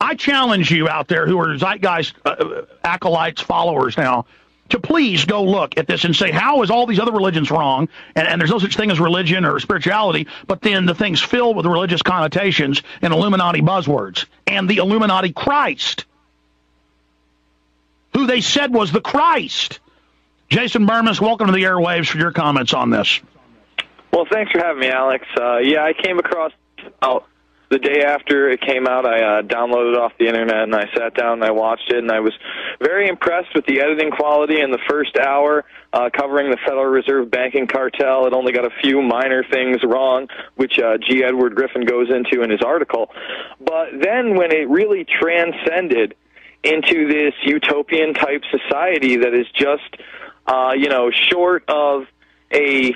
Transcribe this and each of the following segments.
I challenge you out there who are Zeitgeist acolytes, followers now, to please go look at this and say, how is all these other religions wrong? And there's no such thing as religion or spirituality, but then the thing's filled with religious connotations and Illuminati buzzwords. And the Illuminati Christ, who they said was the Christ. Jason Bermas, welcome to the airwaves for your comments on this. Well, thanks for having me, Alex. Yeah, I came across the day after it came out. I downloaded it off the internet, and I sat down and I watched it, and I was very impressed with the editing quality in the first hour, covering the Federal Reserve banking cartel. It only got a few minor things wrong, which G. Edward Griffin goes into in his article. But then when it really transcended into this utopian-type society that is just, short of a,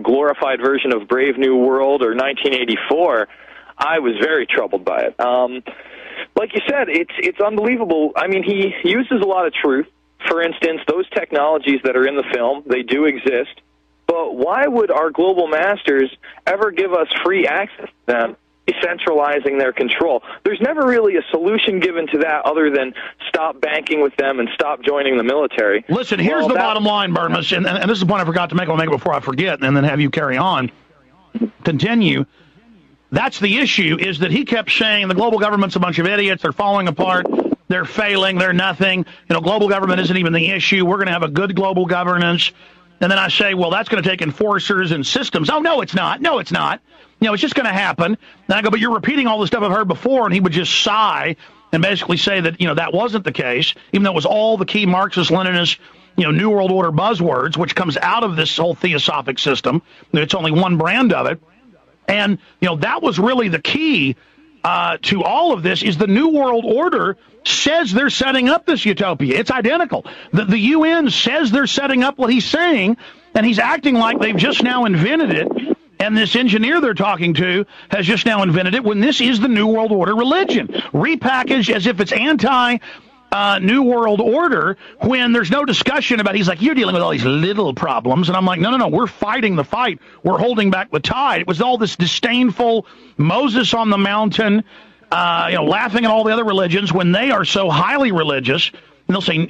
glorified version of Brave New World or 1984, I was very troubled by it. Like you said, it's unbelievable. I mean, he uses a lot of truth. For instance, those technologies that are in the film, they do exist. But why would our global masters ever give us free access to them, decentralizing their control? There's never really a solution given to that other than stop banking with them and stop joining the military. Listen, here's the bottom line, Bermas, and this is the point I forgot to make. I'll make it before I forget, and then have you carry on. Continue. That's the issue, is that he kept saying the global government's a bunch of idiots, they're falling apart, they're failing, they're nothing, global government isn't even the issue, we're going to have a good global governance. And then I say, well, that's going to take enforcers and systems. Oh, no, it's not. No, it's not. It's just going to happen. And I go, but you're repeating all the stuff I've heard before, and he would just sigh and basically say that, that wasn't the case, even though it was all the key Marxist, Leninist, New World Order buzzwords, which comes out of this whole theosophic system. It's only one brand of it. And, that was really the key to all of this, is the New World Order says they're setting up this utopia. It's identical. The UN says they're setting up what he's saying, and he's acting like they've just now invented it. And this engineer they're talking to has just now invented it, when this is the New World Order religion, repackaged as if it's New World Order, when there's no discussion about, he's like, you're dealing with all these little problems. And I'm like, no, we're fighting the fight. We're holding back the tide. It was all this disdainful Moses on the mountain, laughing at all the other religions when they are so highly religious. And they'll say,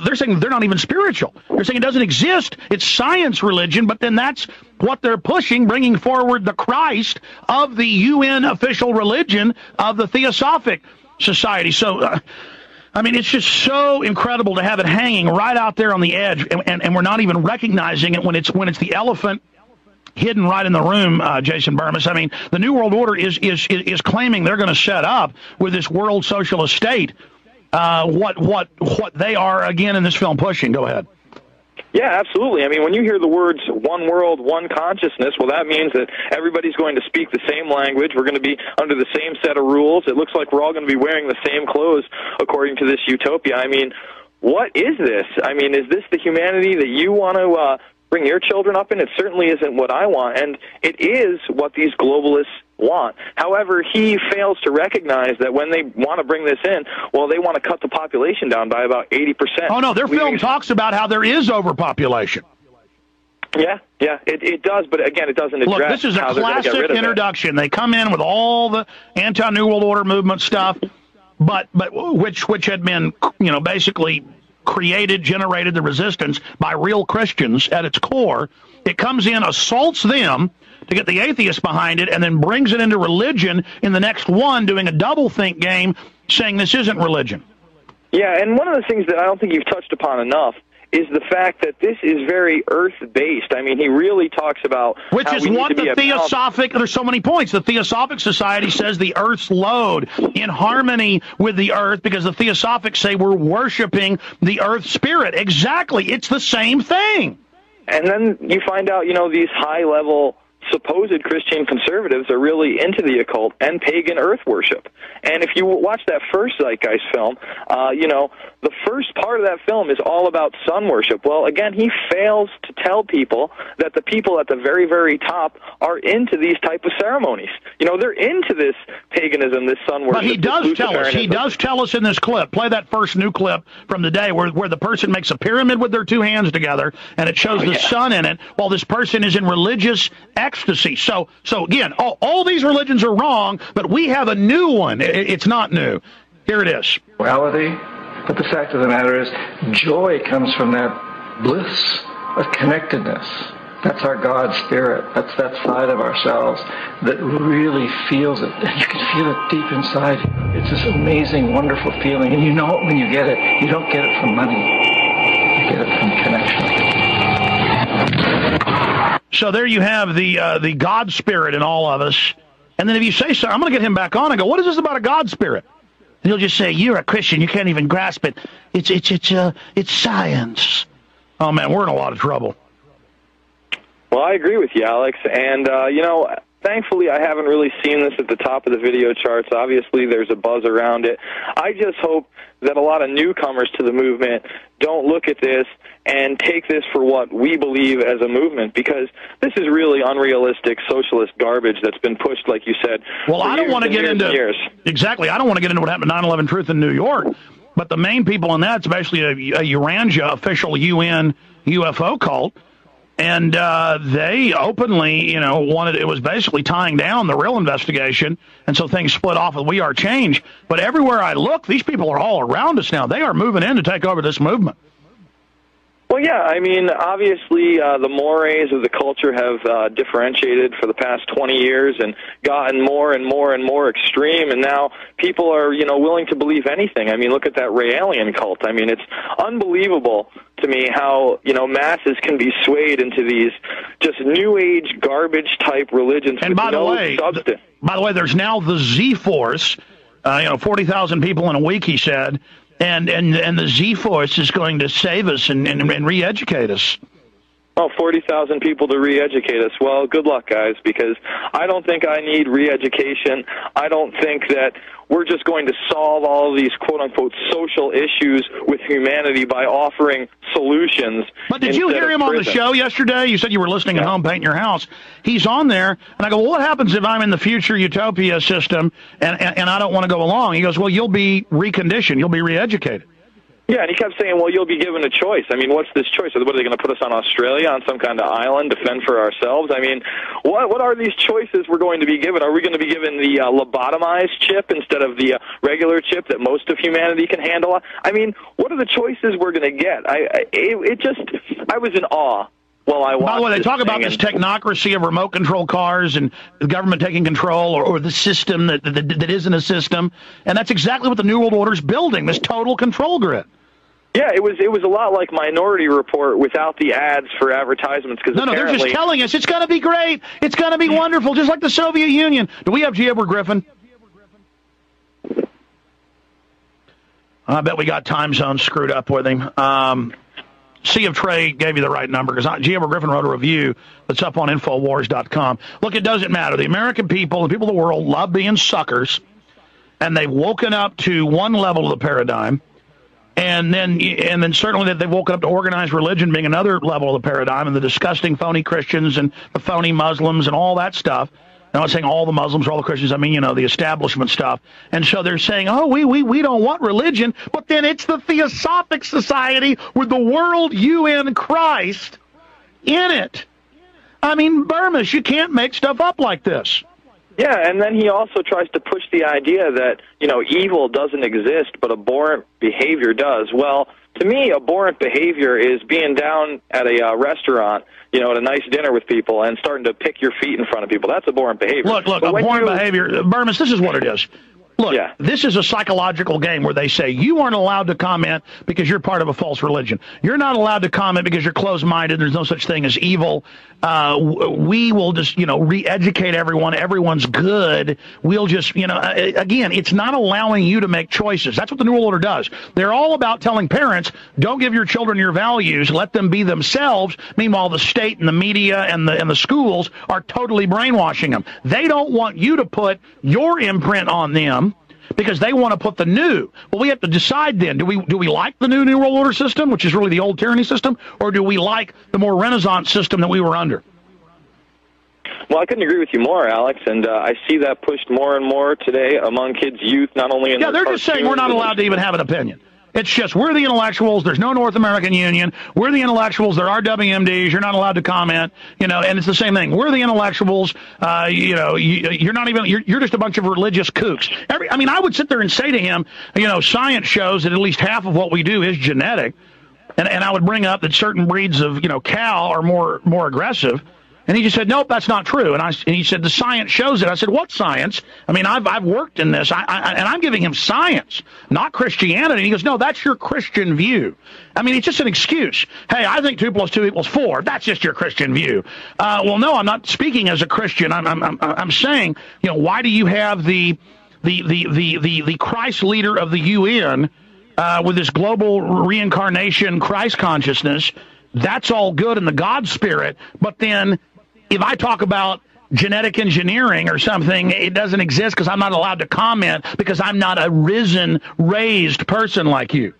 they're saying they're not even spiritual. They're saying it doesn't exist. It's science religion, but then that's what they're pushing, bringing forward the Christ of the UN official religion of the Theosophic Society. So, it's just so incredible to have it hanging right out there on the edge, and we're not even recognizing it when it's the elephant hidden right in the room, Jason Bermas. The New World Order is claiming they're going to set up with this world socialist state what they are, again, in this film pushing. Go ahead. Yeah, absolutely. When you hear the words one world, one consciousness, well, that means that everybody's going to speak the same language. We're going to be under the same set of rules. It looks like we're all going to be wearing the same clothes according to this utopia. What is this? Is this the humanity that you want to bring your children up in? It certainly isn't what I want, and it is what these globalists want. However, he fails to recognize that when they want to bring this in, well, they want to cut the population down by about 80%. Oh, no, their film talks about how there is overpopulation. Yeah, it does, but again, it doesn't address. Look, this is a classic introduction. They come in with all the anti-New World Order movement stuff, but which had been, basically generated the resistance by real Christians at its core. It comes in, assaults them to get the atheists behind it, and then brings it into religion in the next one, doing a double-think game, saying this isn't religion. Yeah, and one of the things that I don't think you've touched upon enough is the fact that this is very earth-based. He really talks about which is what the Theosophic, there's so many points. The Theosophic Society says the Earth's load in harmony with the Earth, because the Theosophics say we're worshiping the Earth spirit. Exactly. It's the same thing. And then you find out, these high-level supposed Christian conservatives are really into the occult and pagan earth worship. And if you watch that first Zeitgeist film, the first part of that film is all about sun worship. Well, again, he fails to tell people that the people at the very, very top are into these type of ceremonies. They're into this paganism, this sun worship. But he does tell us. He does tell us in this clip. Play that first new clip from the day where the person makes a pyramid with their two hands together, and it shows the sun in it, while this person is in religious exercise ecstasy. So again, all these religions are wrong, but we have a new one. It's not new. Here it is. Reality, but the fact of the matter is, joy comes from that bliss of connectedness. That's our God spirit. That's that side of ourselves that really feels it. And you can feel it deep inside. It's this amazing, wonderful feeling. And you know it when you get it. You don't get it from money. You get it from connection. So there you have the God spirit in all of us. And then if you say so, I'm going to get him back on and go, what is this about a God spirit? And he'll just say, you're a Christian. You can't even grasp it. It's science. Oh, man, we're in a lot of trouble. Well, I agree with you, Alex. And, thankfully I haven't really seen this at the top of the video charts. Obviously, there's a buzz around it. I just hope that a lot of newcomers to the movement don't look at this and take this for what we believe as a movement, because this is really unrealistic socialist garbage that's been pushed, like you said. Well, I don't want to get into exactly. I don't want to get into what happened at 9/11 Truth in New York, but the main people in that, especially a Uranja official UN UFO cult. And they openly, wanted, it was basically tying down the real investigation, and so things split off with We Are Change. But everywhere I look, these people are all around us now. They are moving in to take over this movement. Well, yeah, I mean, obviously the mores of the culture have differentiated for the past 20 years and gotten more and more and more extreme, and now people are, willing to believe anything. I mean, look at that Ray Alien cult. I mean, it's unbelievable to me how, masses can be swayed into these just New Age garbage-type religions with no substance. By the way, there's now the Z-Force, 40,000 people in a week, he said. And the Z-Force is going to save us and re-educate us. Oh, 40,000 people to re-educate us. Well, good luck, guys, because I don't think I need re-education. I don't think that we're just going to solve all of these quote-unquote social issues with humanity by offering solutions. But did you hear him on the show yesterday? You said you were listening at home painting your house. He's on there, and I go, well, what happens if I'm in the future utopia system and I don't want to go along? He goes, well, you'll be reconditioned. You'll be re-educated. Yeah, and he kept saying, well, you'll be given a choice. I mean, what's this choice? What are they going to put us on Australia, on some kind of island, to fend for ourselves? I mean, what are these choices we're going to be given? Are we going to be given the lobotomized chip instead of the regular chip that most of humanity can handle? I mean, what are the choices we're going to get? I was in awe. Well, by the way, they talk about this technocracy of remote control cars and the government taking control, or the system that isn't a system, and that's exactly what the New World Order is building, this total control grid. Yeah, it was a lot like Minority Report without the ads for advertisements. No, they're just telling us it's going to be great, it's going to be wonderful, just like the Soviet Union. Do we have G. Edward Griffin? I bet we got time zones screwed up with him. Sea of Trade gave you the right number, because G. Edward Griffin wrote a review that's up on Infowars.com. Look, it doesn't matter. The American people, the people of the world, love being suckers, and they've woken up to one level of the paradigm. And then certainly that they've woken up to organized religion being another level of the paradigm, and the disgusting phony Christians and the phony Muslims and all that stuff. I'm not saying all the Muslims or all the Christians. I mean, the establishment stuff. And so they're saying, oh, we don't want religion, but then it's the Theosophic Society with the World UN Christ in it. I mean, Bermas, you can't make stuff up like this. Yeah, and then he also tries to push the idea that, evil doesn't exist, but abhorrent behavior does. Well, to me, abhorrent behavior is being down at a restaurant, at a nice dinner with people and starting to pick your feet in front of people. That's abhorrent behavior. Look, abhorrent behavior. Bermas, this is what it is. Look, This is a psychological game where they say you aren't allowed to comment because you're part of a false religion. You're not allowed to comment because you're closed-minded. There's no such thing as evil. We will just, re-educate everyone. Everyone's good. We'll just, again, it's not allowing you to make choices. That's what the New World Order does. They're all about telling parents, don't give your children your values. Let them be themselves. Meanwhile, the state and the media and the schools are totally brainwashing them. They don't want you to put your imprint on them, because they want to put the new. Well, we have to decide then, do we like the new World Order system, which is really the old tyranny system, or do we like the more Renaissance system that we were under? Well, I couldn't agree with you more, Alex, and I see that pushed more and more today among kids' youth, not only in they're just saying we're not allowed to even have an opinion. It's just we're the intellectuals. There's no North American Union. We're the intellectuals. There are WMDs. You're not allowed to comment. And it's the same thing. We're the intellectuals. You're not even. You're just a bunch of religious kooks. I would sit there and say to him, science shows that at least half of what we do is genetic, and I would bring up that certain breeds of cow are more aggressive. And he just said, nope, that's not true. And he said, the science shows it. I said, what science? I've worked in this, and I'm giving him science, not Christianity. And he goes, no, that's your Christian view. It's just an excuse. Hey, I think 2 + 2 = 4. That's just your Christian view. Well, no, I'm not speaking as a Christian. I'm saying, why do you have the Christ leader of the UN with this global reincarnation Christ consciousness? That's all good in the God spirit, but then if I talk about genetic engineering or something, it doesn't exist because I'm not allowed to comment because I'm not a raised person like you.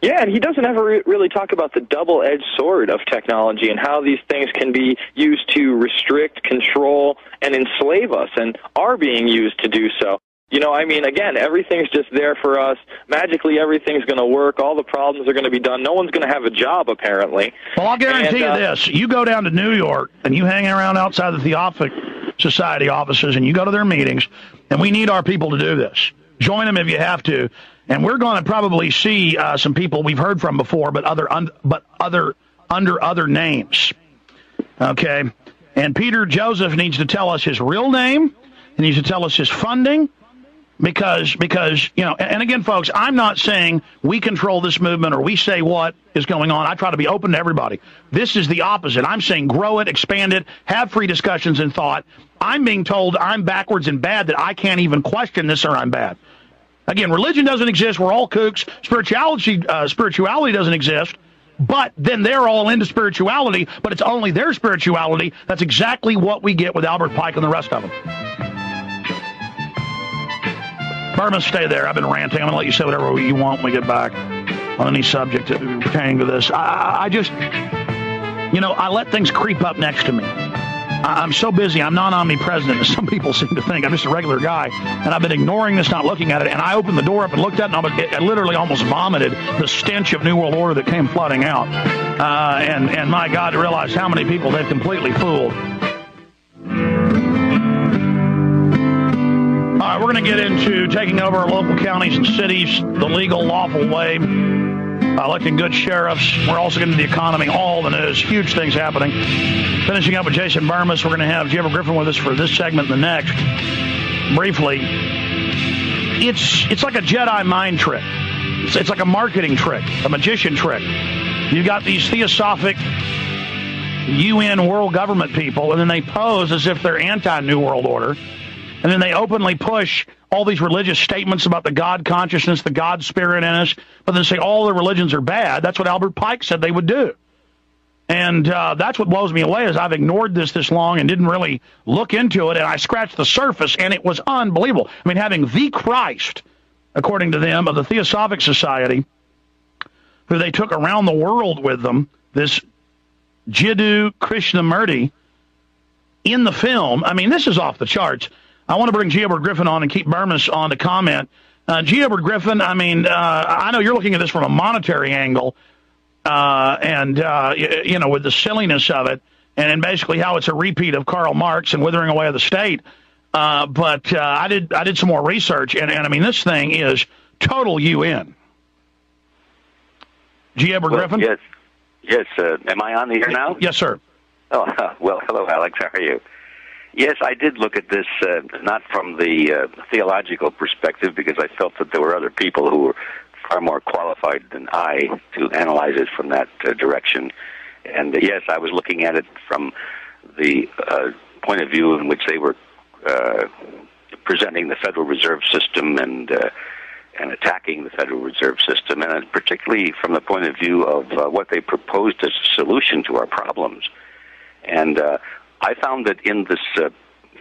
Yeah, and he doesn't ever really talk about the double-edged sword of technology and how these things can be used to restrict, control, and enslave us, and are being used to do so. Again, everything's just there for us. Magically, everything's going to work. All the problems are going to be done. No one's going to have a job, apparently. Well, I'll guarantee you this. You go down to New York, and you hang around outside the Theosophic Society offices, and you go to their meetings, and we need our people to do this. Join them if you have to. And we're going to probably see some people we've heard from before, but under other names. Okay? And Peter Joseph needs to tell us his real name. He needs to tell us his funding. Because and again, folks, I'm not saying we control this movement or we say what is going on. I try to be open to everybody. This is the opposite. I'm saying grow it, expand it, have free discussions and thought. I'm being told I'm backwards and bad, that I can't even question this or I'm bad. Again, religion doesn't exist. We're all kooks. Spirituality doesn't exist. But then they're all into spirituality, but it's only their spirituality. That's exactly what we get with Albert Pike and the rest of them. Bermas, stay there. I've been ranting. I'm going to let you say whatever you want when we get back on any subject pertaining to this. I just, I let things creep up next to me. I'm so busy. I'm not omnipresent, as some people seem to think. I'm just a regular guy, and I've been ignoring this, not looking at it. And I opened the door up and looked at it, and I literally almost vomited the stench of New World Order that came flooding out. And my God, to realize how many people they've completely fooled. All right, we're going to get into taking over our local counties and cities the legal, lawful way, electing good sheriffs. We're also getting into the economy, all the news, huge things happening. Finishing up with Jason Bermas, we're going to have Jim Griffin with us for this segment and the next. Briefly, it's like a Jedi mind trick. It's like a marketing trick, a magician trick. You've got these theosophic UN world government people, and then they pose as if they're anti-New World Order. And then they openly push all these religious statements about the God consciousness, the God spirit in us, but then say all the religions are bad. That's what Albert Pike said they would do. And that's what blows me away, is I've ignored this long and didn't really look into it, and I scratched the surface, and it was unbelievable. Having the Christ, according to them, of the Theosophic Society, who they took around the world with them, this Jiddu Krishnamurti, in the film. This is off the charts. I want to bring G. Edward Griffin on and keep Bermas on to comment. G. Edward Griffin, I know you're looking at this from a monetary angle, and with the silliness of it, and basically how it's a repeat of Karl Marx and withering away of the state. But I did some more research, and this thing is total UN. G. Edward Griffin? Yes. Am I on the air now? Yes, sir. Oh, well, hello, Alex. How are you? Yes, I did look at this not from the theological perspective, because I felt that there were other people who were far more qualified than I to analyze it from that direction. And yes, I was looking at it from the point of view in which they were presenting the Federal Reserve System and attacking the Federal Reserve System, and particularly from the point of view of what they proposed as a solution to our problems. And I found that in this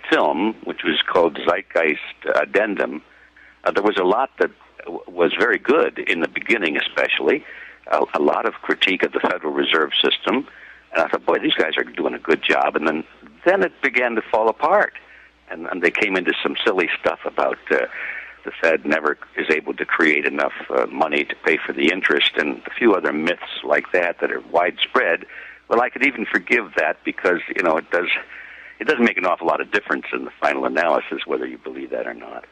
film, which was called Zeitgeist Addendum, there was a lot that was very good in the beginning, especially. A lot of critique of the Federal Reserve System. And I thought, boy, these guys are doing a good job. And then it began to fall apart. And they came into some silly stuff about the Fed never is able to create enough money to pay for the interest, and a few other myths like that are widespread. Well, I could even forgive that because, it doesn't make an awful lot of difference in the final analysis whether you believe that or not.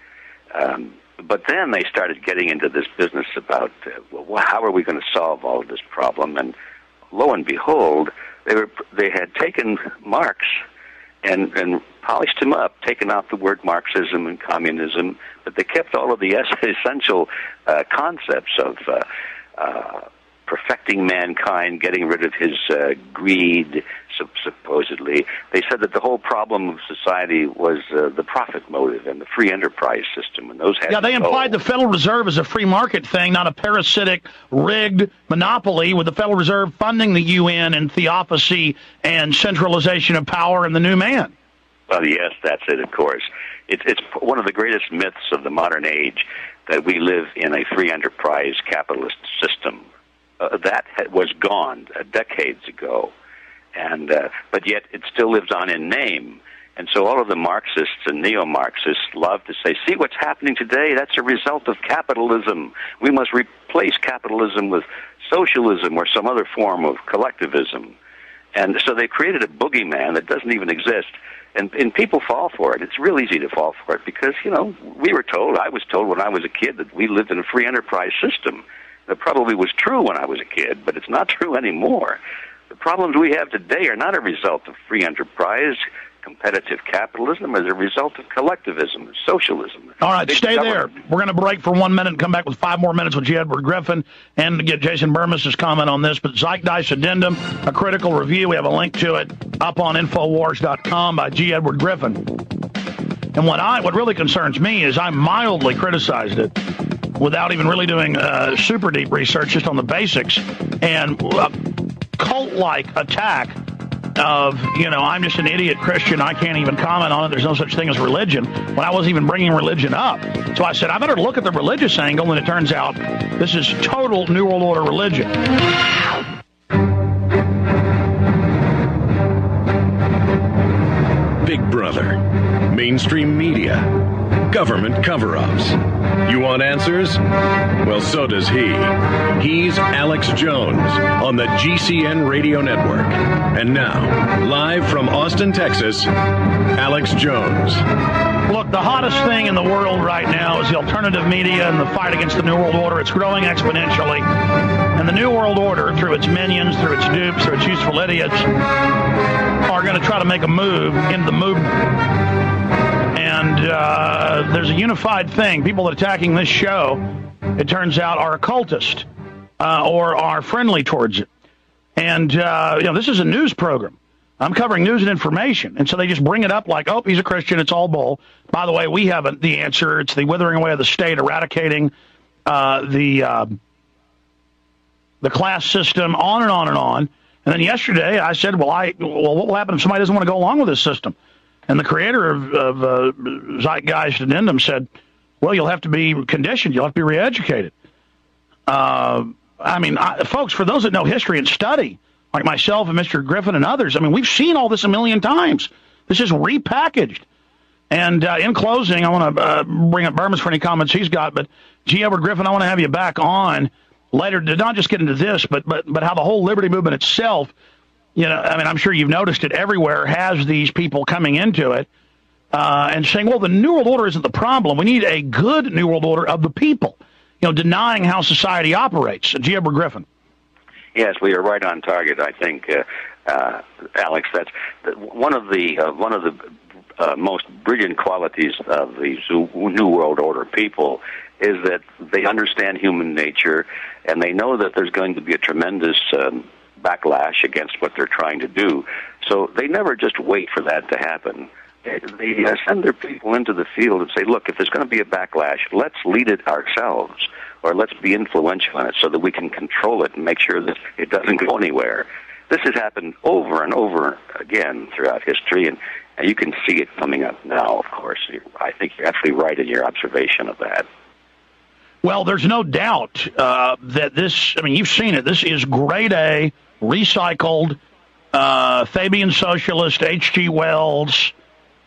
But then they started getting into this business about, how are we going to solve all of this problem? And lo and behold, they had taken Marx and polished him up, taken out the word Marxism and communism, but they kept all of the essential concepts of perfecting mankind, getting rid of his greed, supposedly. They said that the whole problem of society was the profit motive and the free enterprise system, and those had they implied the Federal Reserve is a free market thing, not a parasitic, rigged monopoly with the Federal Reserve funding the UN and theocracy and centralization of power and the new man. Well, yes, that's it, of course. It's one of the greatest myths of the modern age that we live in a free enterprise capitalist system. That was gone decades ago, and but yet it still lives on in name. And so all of the Marxists and neo-Marxists love to say, see what's happening today? That's a result of capitalism. We must replace capitalism with socialism or some other form of collectivism. And so they created a boogeyman that doesn't even exist. And people fall for it. It's real easy to fall for it because, I was told when I was a kid that we lived in a free enterprise system. That probably was true when I was a kid, but it's not true anymore. The problems we have today are not a result of free enterprise, competitive capitalism, as a result of collectivism, socialism. All right, stay there. We're going to break for 1 minute and come back with 5 more minutes with G. Edward Griffin and to get Jason Bermas' comment on this. But Zeitgeist Addendum, a critical review, we have a link to it up on Infowars.com by G. Edward Griffin. And what really concerns me is I mildly criticized it without even really doing super deep research, just on the basics, and a cult-like attack of, I'm just an idiot Christian, I can't even comment on it, there's no such thing as religion, when I wasn't even bringing religion up. So I said, I better look at the religious angle, and it turns out this is total New World Order religion. Big Brother, mainstream media, government cover-ups. You want answers? Well, so does he. He's Alex Jones on the GCN Radio Network. And now, live from Austin, Texas, Alex Jones. Look, the hottest thing in the world right now is the alternative media and the fight against the New World Order. It's growing exponentially. And the New World Order, through its minions, through its dupes, through its useful idiots, are going to try to make a move into the movement. And there's a unified thing. People attacking this show, it turns out, are occultist or are friendly towards it. And, this is a news program. I'm covering news and information. And so they just bring it up like, oh, he's a Christian, it's all bull. By the way, we have the answer. It's the withering away of the state, eradicating the class system, on and on and on. And then yesterday I said, well, what will happen if somebody doesn't want to go along with this system? And the creator of Zeitgeist Addendum said, well, you'll have to be conditioned. You'll have to be re-educated. Folks, for those that know history and study, like myself and Mr. Griffin and others, we've seen all this a million times. This is repackaged. And in closing, I want to bring up Bermas for any comments he's got. But G. Edward Griffin, I want to have you back on later to not just get into this, but how the whole liberty movement itself, I'm sure you've noticed it everywhere, has these people coming into it and saying, well, the New World Order isn't the problem. We need a good New World Order of the people, denying how society operates. G. Edward Griffin. Yes, we are right on target, I think, Alex. That's one of the most brilliant qualities of these New World Order people is that they understand human nature, and they know that there's going to be a tremendous backlash against what they're trying to do. So they never just wait for that to happen. They send their people into the field and say, look, if there's going to be a backlash, let's lead it ourselves, or let's be influential in it so that we can control it and make sure that it doesn't go anywhere. This has happened over and over again throughout history, and you can see it coming up now, of course. I think you're absolutely right in your observation of that. Well, there's no doubt that this, you've seen it, this is grade A, recycled, Fabian socialist, H.G. Wells.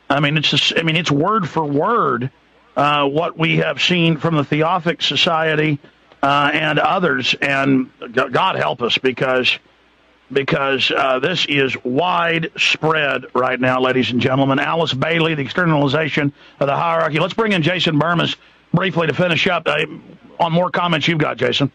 It's word for word what we have seen from the Theosophic Society and others. And God help us, because this is widespread right now, ladies and gentlemen. Alice Bailey, the externalization of the hierarchy. Let's bring in Jason Bermas briefly to finish up on more comments you've got, Jason.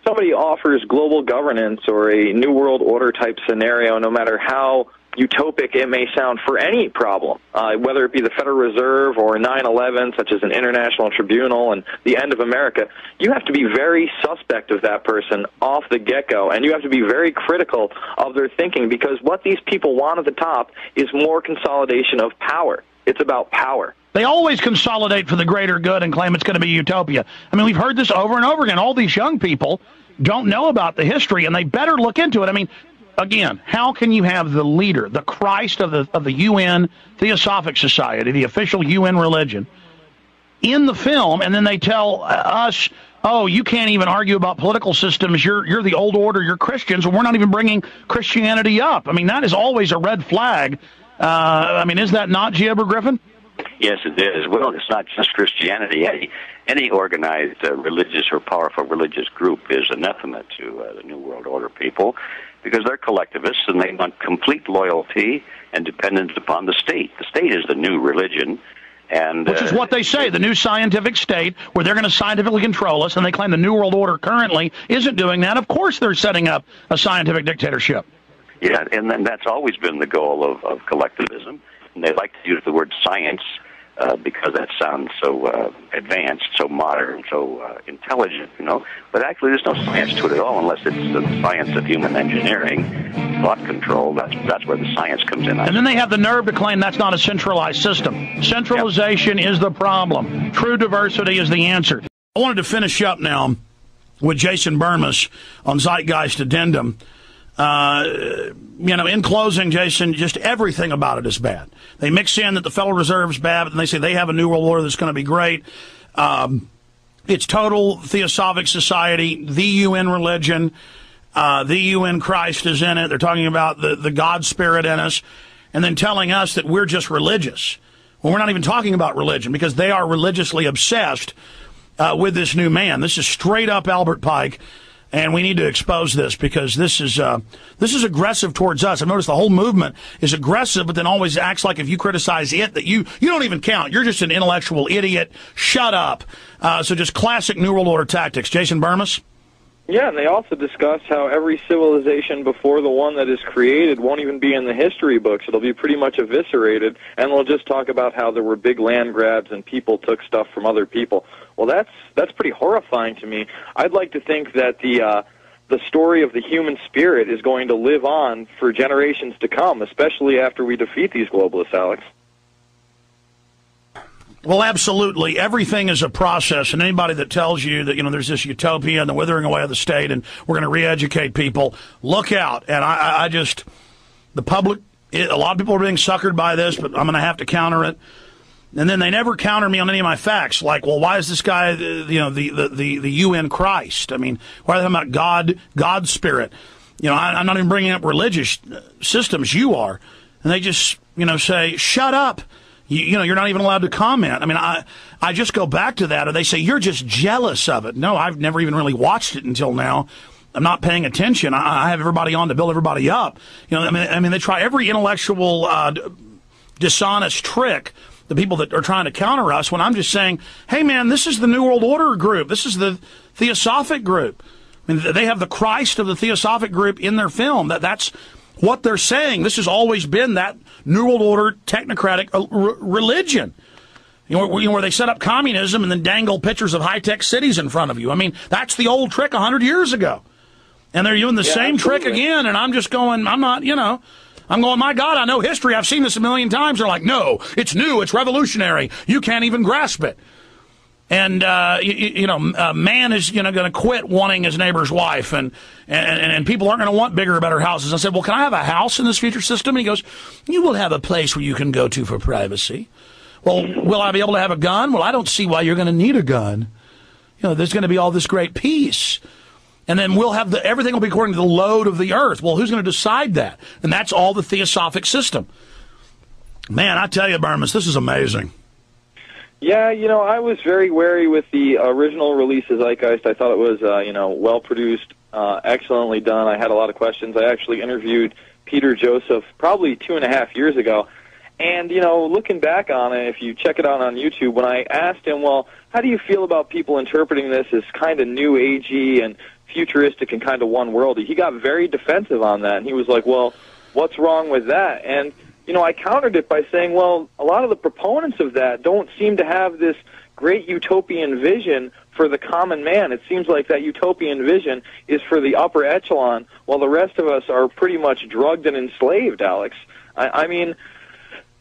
Somebody offers global governance or a New World Order type scenario, no matter how utopic it may sound, for any problem, whether it be the Federal Reserve or 9/11, such as an international tribunal and the end of America, you have to be very suspect of that person off the get-go, and you have to be very critical of their thinking, because what these people want at the top is more consolidation of power. It's about power. They always consolidate for the greater good and claim it's going to be utopia. I mean, we've heard this over and over again. All these young people don't know about the history, and they better look into it. I mean, again, how can you have the leader, the Christ of the UN Theosophic Society, the official UN religion, in the film, and then they tell us, oh, you can't even argue about political systems, you're the old order, you're Christians, and we're not even bringing Christianity up. I mean, that is always a red flag. I mean, is that not, G. Edward Griffin? Yes, it is. Well, it's not just Christianity. Any organized religious or powerful religious group is anathema to the New World Order people, because they're collectivists and they want complete loyalty and dependence upon the state. The state is the new religion. And, which is what they say, the new scientific state, where they're going to scientifically control us, and they claim the New World Order currently isn't doing that. Of course they're setting up a scientific dictatorship. Yeah, and then that's always been the goal of collectivism. And they like to use the word science because that sounds so advanced, so modern, so intelligent, you know. But actually there's no science to it at all, unless it's the science of human engineering, thought control. That's where the science comes in. And then they have the nerve to claim that's not a centralized system. Centralization is the problem. True diversity is the answer. I wanted to finish up now with Jason Bermas on Zeitgeist Addendum. You know, in closing, Jason, just everything about it is bad. They mix in that the Federal Reserve is bad, but then they say they have a New World Order that's going to be great. It's total Theosophic Society, the UN religion, the UN Christ is in it. They're talking about the God spirit in us, and then telling us that we're just religious. Well, we're not even talking about religion, because they are religiously obsessed with this new man. This is straight up Albert Pike. And we need to expose this, because this is aggressive towards us. I've noticed the whole movement is aggressive, but then always acts like if you criticize it, that you don't even count. You're just an intellectual idiot. Shut up. So just classic New World Order tactics. Jason Bermas? Yeah, and they also discuss how every civilization before the one that is created won't even be in the history books. It'll be pretty much eviscerated, and they'll just talk about how there were big land grabs and people took stuff from other people. Well, that's pretty horrifying to me. I'd like to think that the story of the human spirit is going to live on for generations to come, especially after we defeat these globalists, Alex. Well, absolutely. Everything is a process, and anybody that tells you that, you know, there's this utopia and the withering away of the state and we're going to re-educate people, look out. And I just, the public, a lot of people are being suckered by this, but I'm going to have to counter it. And then they never counter me on any of my facts, like, well, why is this guy, you know, the UN Christ? I mean, why are they talking about God spirit? You know, I'm not even bringing up religious systems. You are. And they just, you know, say, shut up. You know, you're not even allowed to comment. I mean, I just go back to that, or they say, you're just jealous of it. No, I've never even really watched it until now. I'm not paying attention. I have everybody on to build everybody up. You know, I mean, they try every intellectual dishonest trick, the people that are trying to counter us, when I'm just saying, hey, man, this is the New World Order group. This is the Theosophic group. I mean, they have the Christ of the Theosophic group in their film. That's what they're saying. This has always been that New World Order technocratic religion. You know, where they set up communism and then dangle pictures of high-tech cities in front of you. I mean, that's the old trick 100 years ago. And they're doing the same trick again, and I'm just going, I'm not, you know, I'm going, my God, I know history. I've seen this a million times. They're like, no, it's new. It's revolutionary. You can't even grasp it. And, man is, you know, going to quit wanting his neighbor's wife, and people aren't going to want bigger or better houses. I said, well, can I have a house in this future system? And he goes, you will have a place where you can go to for privacy. Well, will I be able to have a gun? Well, I don't see why you're going to need a gun. You know, there's going to be all this great peace. And then we'll have everything will be according to the load of the earth. Well, who's going to decide that? And that's all the Theosophic system. Man, I tell you, Bermas, this is amazing. Yeah, I was very wary with the original release of Zeitgeist. I thought it was, well-produced, excellently done. I had a lot of questions. I actually interviewed Peter Joseph probably 2.5 years ago. And, looking back on it, if you check it out on YouTube, when I asked him, well, how do you feel about people interpreting this as kind of new agey and futuristic and kind of one-worldy, he got very defensive on that. And he was like, well, what's wrong with that? And I countered it by saying, well, a lot of the proponents of that don't seem to have this great utopian vision for the common man. It seems like that utopian vision is for the upper echelon, while the rest of us are pretty much drugged and enslaved, Alex. I mean...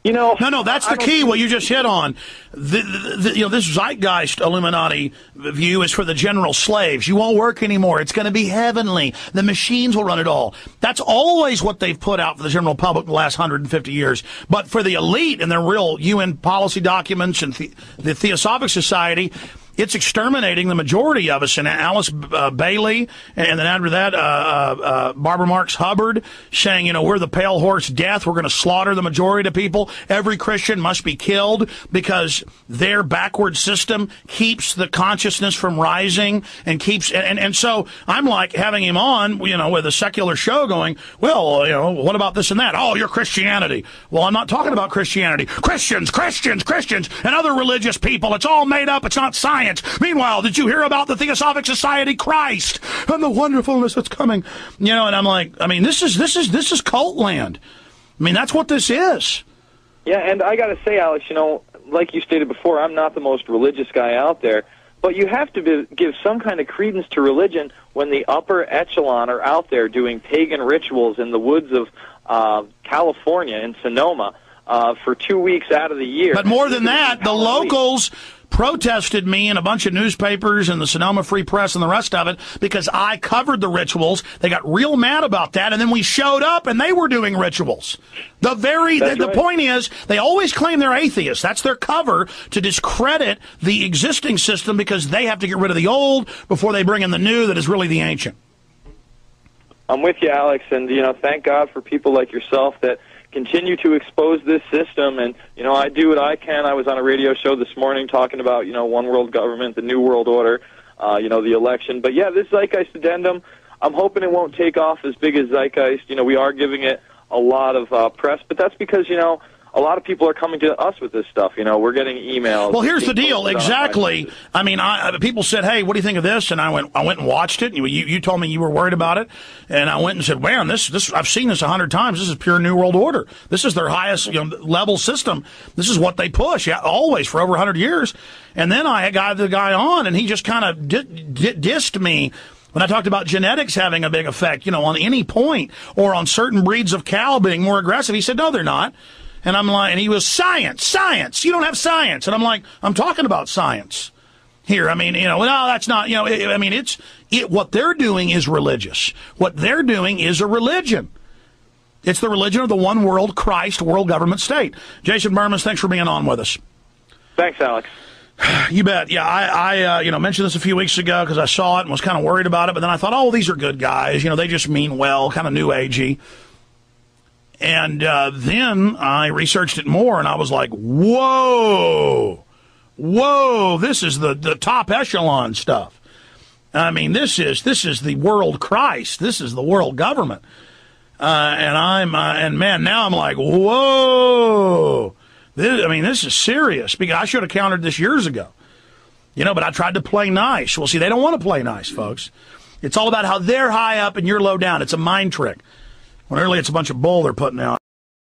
No, that's the key, what you just hit on. This Zeitgeist Illuminati view is for the general slaves. You won't work anymore. It's going to be heavenly. The machines will run it all. That's always what they've put out for the general public the last 150 years. But for the elite and their real UN policy documents and the Theosophic Society, it's exterminating the majority of us. And Alice Bailey, and then after that, Barbara Marx Hubbard saying, we're the pale horse death. We're going to slaughter the majority of people. Every Christian must be killed because their backward system keeps the consciousness from rising and keeps, and so I'm like having him on, with a secular show going, well, what about this and that? Oh, you're Christianity. Well, I'm not talking about Christianity. Christians, and other religious people. It's all made up. It's not science. Meanwhile, did you hear about the Theosophic Society, Christ, and the wonderfulness that's coming? And I'm like, this is cult land. That's what this is. Yeah, and I got to say, Alex, like you stated before, I'm not the most religious guy out there, but you have to give some kind of credence to religion when the upper echelon are out there doing pagan rituals in the woods of California in Sonoma for 2 weeks out of the year. But more than that, the locals protested me in a bunch of newspapers and the Sonoma Free Press and the rest of it because I covered the rituals. They got real mad about that, and then we showed up and they were doing rituals. The point is, they always claim they're atheists. That's their cover to discredit the existing system because they have to get rid of the old before they bring in the new that is really the ancient. I'm with you, Alex, and thank God for people like yourself that continue to expose this system. And I do what I can. I was on a radio show this morning talking about one world government, the new world order, the election. But yeah, this Zeitgeist addendum, I'm hoping it won't take off as big as Zeitgeist. We are giving it a lot of press, but that's because a lot of people are coming to us with this stuff. We're getting emails. Well, here's the deal. Exactly. People said, hey, what do you think of this? And I went and watched it. You told me you were worried about it. And I went and said, man, this I've seen this 100 times. This is pure New World Order. This is their highest level system. This is what they push always for over 100 years. And then I got the guy on, and he just kind of dissed me when I talked about genetics having a big effect, on any point, or on certain breeds of cow being more aggressive. He said, no, they're not. And I'm like, and he was science. You don't have science. And I'm like, I'm talking about science here. No, that's not, what they're doing is religious. What they're doing is a religion. It's the religion of the one world Christ world government state. Jason Bermas, thanks for being on with us. Thanks, Alex. You bet. Yeah, I mentioned this a few weeks ago because I saw it and was kind of worried about it. But then I thought, oh, these are good guys. They just mean well, kind of new agey. And then I researched it more, and I was like, whoa, this is the top echelon stuff. This is the world Christ. This is the world government. And man, now I'm like, whoa. This is serious, because I should have countered this years ago. But I tried to play nice. Well, see, they don't want to play nice, folks. It's all about how they're high up and you're low down. It's a mind trick. When really it's a bunch of bull they're putting out.